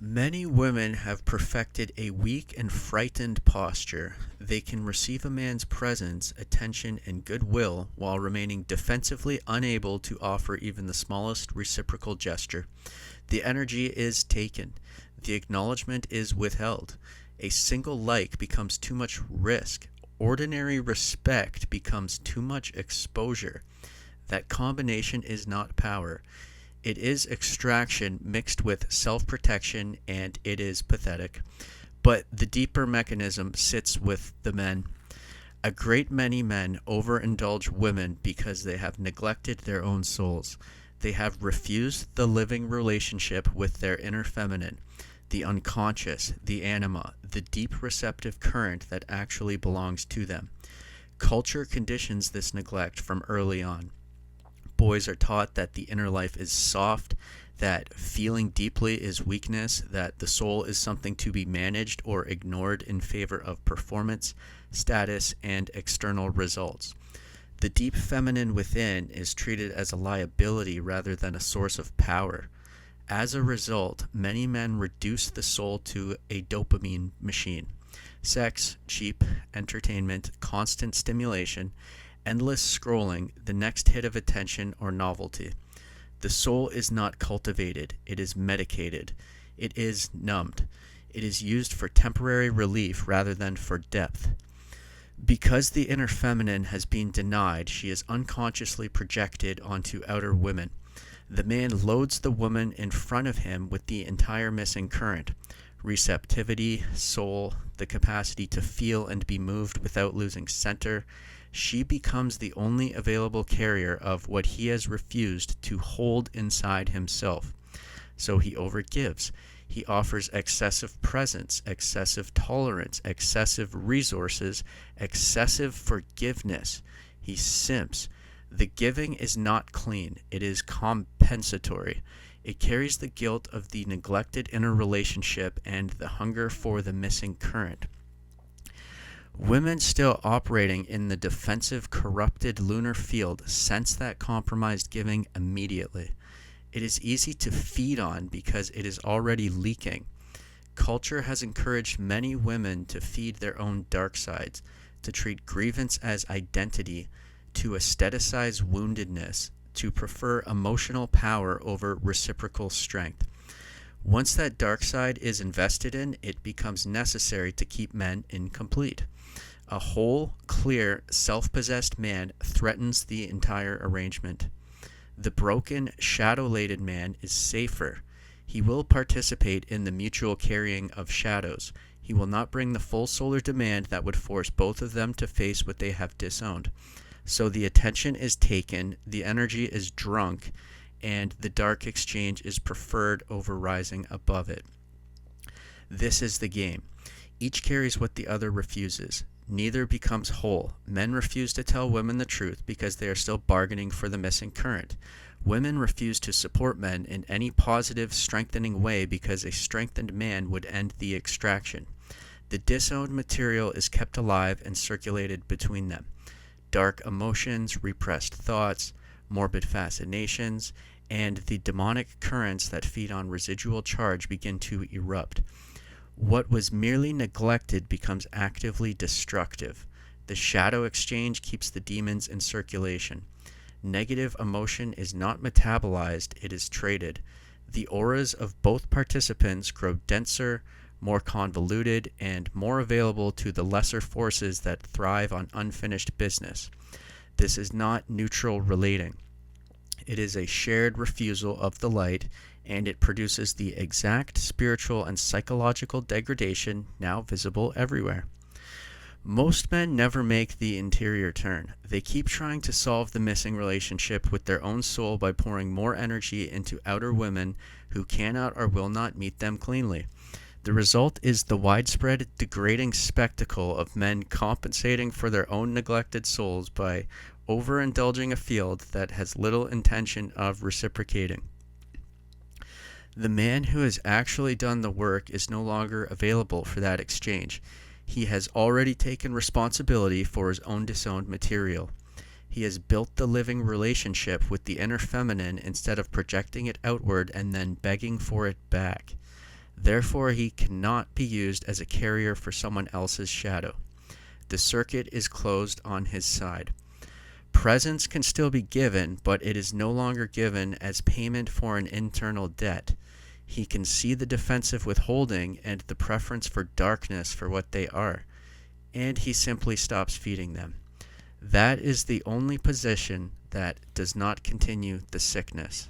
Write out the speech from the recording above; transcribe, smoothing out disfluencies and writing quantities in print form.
Many women have perfected a weak and frightened posture. They can receive a man's presence, attention, and goodwill while remaining defensively unable to offer even the smallest reciprocal gesture. The energy is taken. The acknowledgement is withheld. A single like becomes too much risk. Ordinary respect becomes too much exposure. That combination is not power. It is extraction mixed with self-protection, and it is pathetic. But the deeper mechanism sits with the men. A great many men overindulge women because they have neglected their own souls. They have refused the living relationship with their inner feminine, the unconscious, the anima, the deep receptive current that actually belongs to them. Culture conditions this neglect from early on. Boys are taught that the inner life is soft, that feeling deeply is weakness, that the soul is something to be managed or ignored in favor of performance, status, and external results. The deep feminine within is treated as a liability rather than a source of power. As a result, many men reduce the soul to a dopamine machine. Sex, cheap entertainment, constant stimulation, endless scrolling, the next hit of attention or novelty. The soul is not cultivated, it is medicated. It is numbed. It is used for temporary relief rather than for depth. Because the inner feminine has been denied, she is unconsciously projected onto outer women. The man loads the woman in front of him with the entire missing current: receptivity, soul, the capacity to feel and be moved without losing center. She becomes the only available carrier of what he has refused to hold inside himself. So he overgives. He offers excessive presence, excessive tolerance, excessive resources, excessive forgiveness. He simps. The giving is not clean. It is compensatory. It carries the guilt of the neglected inner relationship and the hunger for the missing current. Women still operating in the defensive, corrupted lunar field sense that compromised giving immediately. It is easy to feed on because it is already leaking. Culture has encouraged many women to feed their own dark sides, to treat grievance as identity, to aestheticize woundedness, to prefer emotional power over reciprocal strength. Once that dark side is invested in, it becomes necessary to keep men incomplete. A whole, clear, self-possessed man threatens the entire arrangement. The broken, shadow-laden man is safer. He will participate in the mutual carrying of shadows. He will not bring the full solar demand that would force both of them to face what they have disowned. So the attention is taken, the energy is drunk, and the dark exchange is preferred over rising above it. This is the game. Each carries what the other refuses. Neither becomes whole. Men refuse to tell women the truth because they are still bargaining for the missing current. Women refuse to support men in any positive, strengthening way because a strengthened man would end the extraction. The disowned material is kept alive and circulated between them. Dark emotions, repressed thoughts, morbid fascinations, and the demonic currents that feed on residual charge begin to erupt. What was merely neglected becomes actively destructive. The shadow exchange keeps the demons in circulation. Negative emotion is not metabolized, it is traded. The auras of both participants grow denser, more convoluted, and more available to the lesser forces that thrive on unfinished business. This is not neutral relating. It is a shared refusal of the light, and it produces the exact spiritual and psychological degradation now visible everywhere. Most men never make the interior turn. They keep trying to solve the missing relationship with their own soul by pouring more energy into outer women who cannot or will not meet them cleanly. The result is the widespread degrading spectacle of men compensating for their own neglected souls by overindulging a field that has little intention of reciprocating. The man who has actually done the work is no longer available for that exchange. He has already taken responsibility for his own disowned material. He has built the living relationship with the inner feminine instead of projecting it outward and then begging for it back. Therefore, he cannot be used as a carrier for someone else's shadow. The circuit is closed on his side. Presence can still be given, but it is no longer given as payment for an internal debt. He can see the defensive withholding and the preference for darkness for what they are, and he simply stops feeding them. That is the only position that does not continue the sickness.